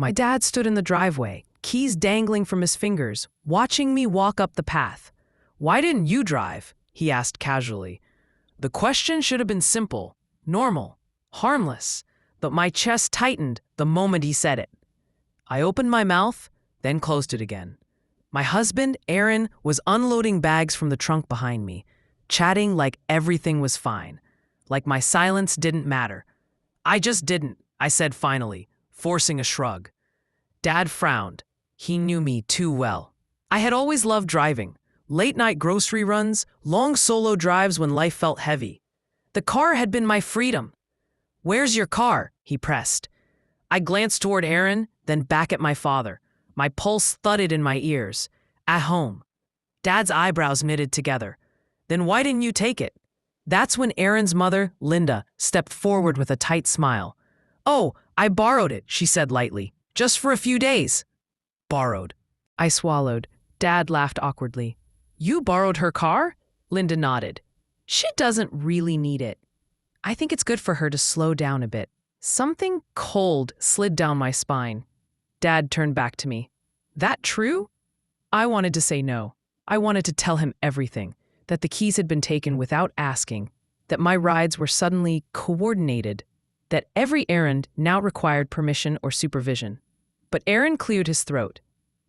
My dad stood in the driveway, keys dangling from his fingers, watching me walk up the path. "Why didn't you drive?" he asked casually. The question should have been simple, normal, harmless, but my chest tightened the moment he said it. I opened my mouth, then closed it again. My husband, Aaron, was unloading bags from the trunk behind me, chatting like everything was fine, like my silence didn't matter. "I just didn't," I said finally, forcing a shrug. Dad frowned. He knew me too well. I had always loved driving. Late-night grocery runs, long solo drives when life felt heavy. The car had been my freedom. "Where's your car?" he pressed. I glanced toward Aaron, then back at my father. My pulse thudded in my ears. "At home." Dad's eyebrows knitted together. "Then why didn't you take it?" That's when Aaron's mother, Linda, stepped forward with a tight smile. "Oh, I borrowed it," she said lightly. "Just for a few days." Borrowed. I swallowed. Dad laughed awkwardly. "You borrowed her car?" Linda nodded. "She doesn't really need it. I think it's good for her to slow down a bit." Something cold slid down my spine. Dad turned back to me. "That true?" I wanted to say no. I wanted to tell him everything, that the keys had been taken without asking, that my rides were suddenly coordinated, that every errand now required permission or supervision. But Aaron cleared his throat.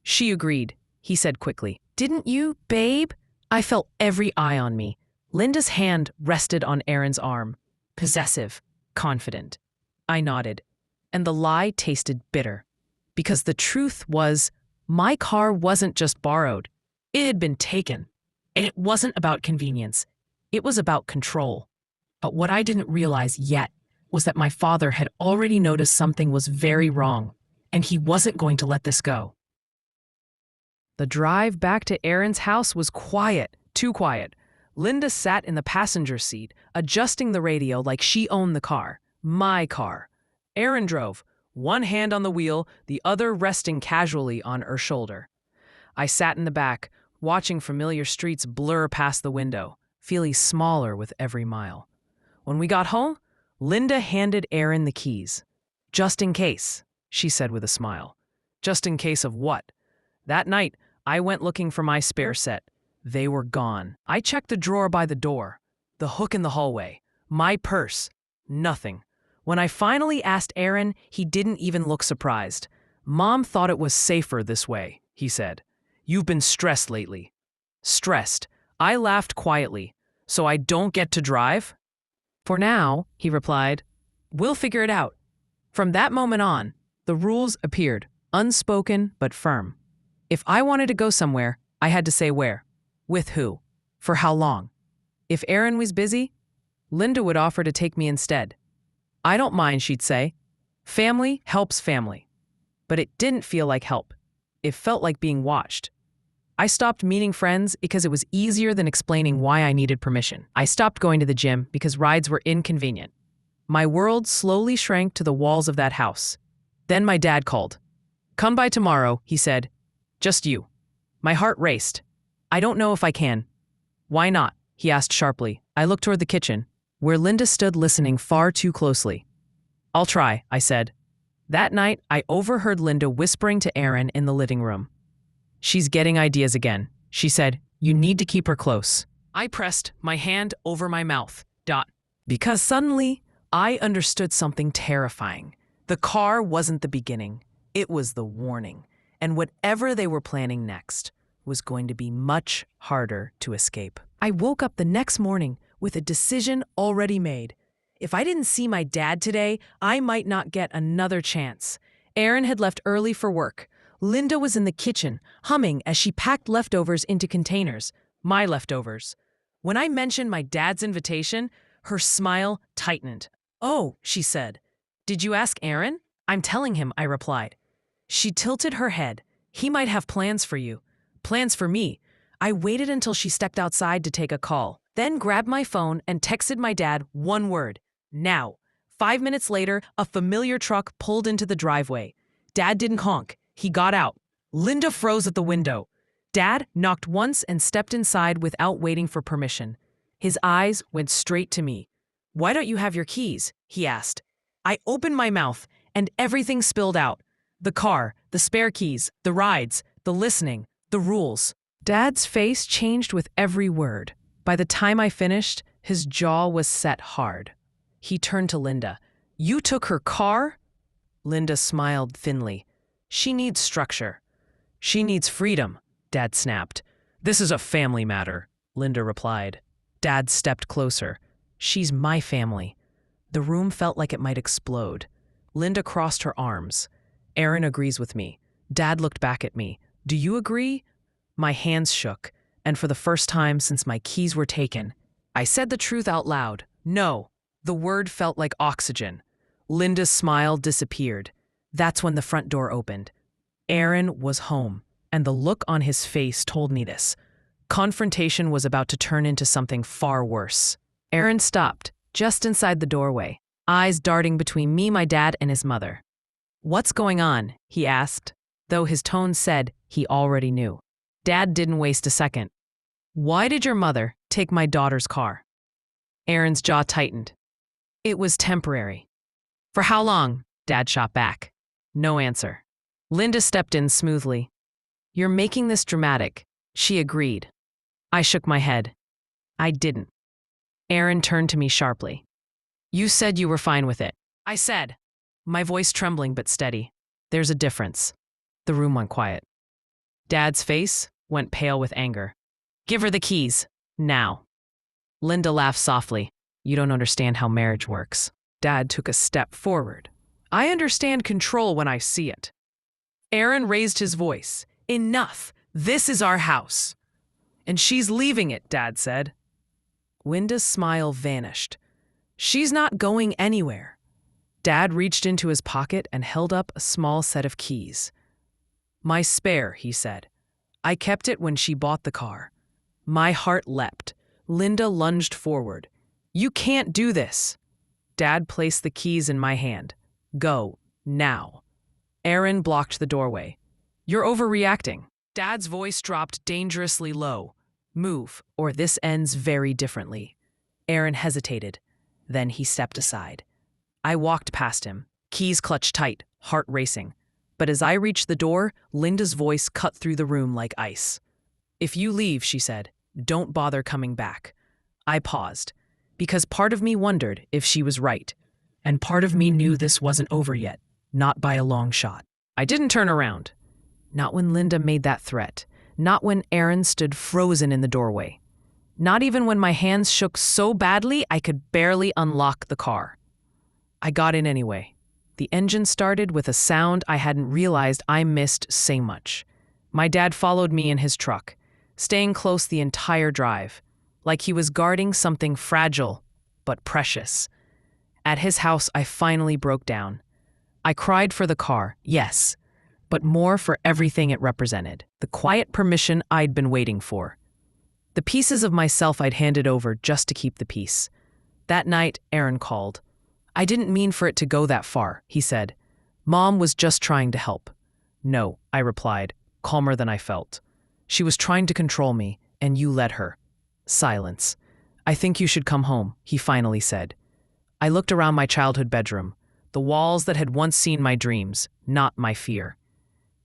"She agreed," he said quickly. "Didn't you, babe?" I felt every eye on me. Linda's hand rested on Aaron's arm. Possessive, confident. I nodded, and the lie tasted bitter. Because the truth was, my car wasn't just borrowed. It had been taken. And it wasn't about convenience. It was about control. But what I didn't realize yet was that my father had already noticed something was very wrong, and he wasn't going to let this go. The drive back to Aaron's house was quiet, too quiet. Linda sat in the passenger seat, adjusting the radio like she owned the car. My car. Aaron drove, one hand on the wheel, the other resting casually on her shoulder. I sat in the back, watching familiar streets blur past the window, feeling smaller with every mile. When we got home, Linda handed Aaron the keys. "Just in case," she said with a smile. "Just in case of what?" That night, I went looking for my spare set. They were gone. I checked the drawer by the door, the hook in the hallway, my purse. Nothing. When I finally asked Aaron, he didn't even look surprised. "Mom thought it was safer this way," he said. "You've been stressed lately." Stressed. I laughed quietly. "So I don't get to drive?" "For now," he replied. "We'll figure it out." From that moment on, the rules appeared, unspoken but firm. If I wanted to go somewhere, I had to say where, with who, for how long. If Aaron was busy, Linda would offer to take me instead. "I don't mind," she'd say. Family helps family. But it didn't feel like help. It felt like being watched. I stopped meeting friends because it was easier than explaining why I needed permission. I stopped going to the gym because rides were inconvenient. My world slowly shrank to the walls of that house. Then my dad called. "Come by tomorrow," he said. "Just you." My heart raced. "I don't know if I can." "Why not?" he asked sharply. I looked toward the kitchen, where Linda stood listening far too closely. "I'll try," I said. That night, I overheard Linda whispering to Aaron in the living room. "She's getting ideas again," she said. "You need to keep her close." I pressed my hand over my mouth. Because suddenly, I understood something terrifying. The car wasn't the beginning. It was the warning. And whatever they were planning next was going to be much harder to escape. I woke up the next morning with a decision already made. If I didn't see my dad today, I might not get another chance. Aaron had left early for work. Linda was in the kitchen, humming as she packed leftovers into containers, my leftovers. When I mentioned my dad's invitation, her smile tightened. "Oh," she said. "Did you ask Aaron?" "I'm telling him," I replied. She tilted her head. "He might have plans for you." "Plans for me." I waited until she stepped outside to take a call, then grabbed my phone and texted my dad one word: "Now." 5 minutes later, a familiar truck pulled into the driveway. Dad didn't honk. He got out. Linda froze at the window. Dad knocked once and stepped inside without waiting for permission. His eyes went straight to me. "Why don't you have your keys?" he asked. I opened my mouth, and everything spilled out. The car, the spare keys, the rides, the listening, the rules. Dad's face changed with every word. By the time I finished, his jaw was set hard. He turned to Linda. "You took her car?" Linda smiled thinly. "She needs structure. She needs freedom," Dad snapped. "This is a family matter," Linda replied. Dad stepped closer. "She's my family." The room felt like it might explode. Linda crossed her arms. "Aaron agrees with me." Dad looked back at me. "Do you agree?" My hands shook, and for the first time since my keys were taken, I said the truth out loud. "No." The word felt like oxygen. Linda's smile disappeared. That's when the front door opened. Aaron was home, and the look on his face told me this. Confrontation was about to turn into something far worse. Aaron stopped, just inside the doorway, eyes darting between me, my dad, and his mother. "What's going on?" he asked, though his tone said he already knew. Dad didn't waste a second. "Why did your mother take my daughter's car?" Aaron's jaw tightened. "It was temporary." "For how long?" Dad shot back. No answer. Linda stepped in smoothly. "You're making this dramatic." She agreed. I shook my head. "I didn't." Aaron turned to me sharply. "You said you were fine with it." I said, my voice trembling but steady. "There's a difference." The room went quiet. Dad's face went pale with anger. "Give her the keys, now." Linda laughed softly. "You don't understand how marriage works." Dad took a step forward. "I understand control when I see it." Aaron raised his voice. "Enough! This is our house." "And she's leaving it," Dad said. Linda's smile vanished. "She's not going anywhere." Dad reached into his pocket and held up a small set of keys. "My spare," he said. "I kept it when she bought the car." My heart leapt. Linda lunged forward. "You can't do this." Dad placed the keys in my hand. "Go, now." Aaron blocked the doorway. "You're overreacting." Dad's voice dropped dangerously low. "Move, or this ends very differently." Aaron hesitated. Then he stepped aside. I walked past him, keys clutched tight, heart racing. But as I reached the door, Linda's voice cut through the room like ice. "If you leave," she said, "don't bother coming back." I paused, because part of me wondered if she was right, and part of me knew this wasn't over yet, not by a long shot. I didn't turn around. Not when Linda made that threat. Not when Aaron stood frozen in the doorway. Not even when my hands shook so badly I could barely unlock the car. I got in anyway. The engine started with a sound I hadn't realized I missed so much. My dad followed me in his truck, staying close the entire drive, like he was guarding something fragile but precious. At his house, I finally broke down. I cried for the car, yes, but more for everything it represented, the quiet permission I'd been waiting for. The pieces of myself I'd handed over just to keep the peace. That night, Aaron called. "I didn't mean for it to go that far," he said. "Mom was just trying to help." "No," I replied, calmer than I felt. "She was trying to control me, and you let her." Silence. "I think you should come home," he finally said. I looked around my childhood bedroom, the walls that had once seen my dreams, not my fear.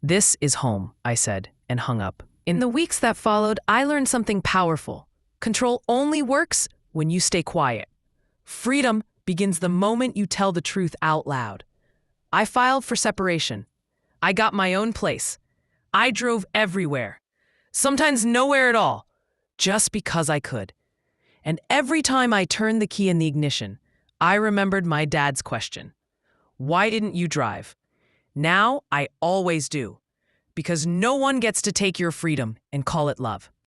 "This is home," I said, and hung up. In the weeks that followed, I learned something powerful. Control only works when you stay quiet. Freedom begins the moment you tell the truth out loud. I filed for separation. I got my own place. I drove everywhere. Sometimes nowhere at all, just because I could. And every time I turned the key in the ignition, I remembered my dad's question. "Why didn't you drive?" Now I always do. Because no one gets to take your freedom and call it love.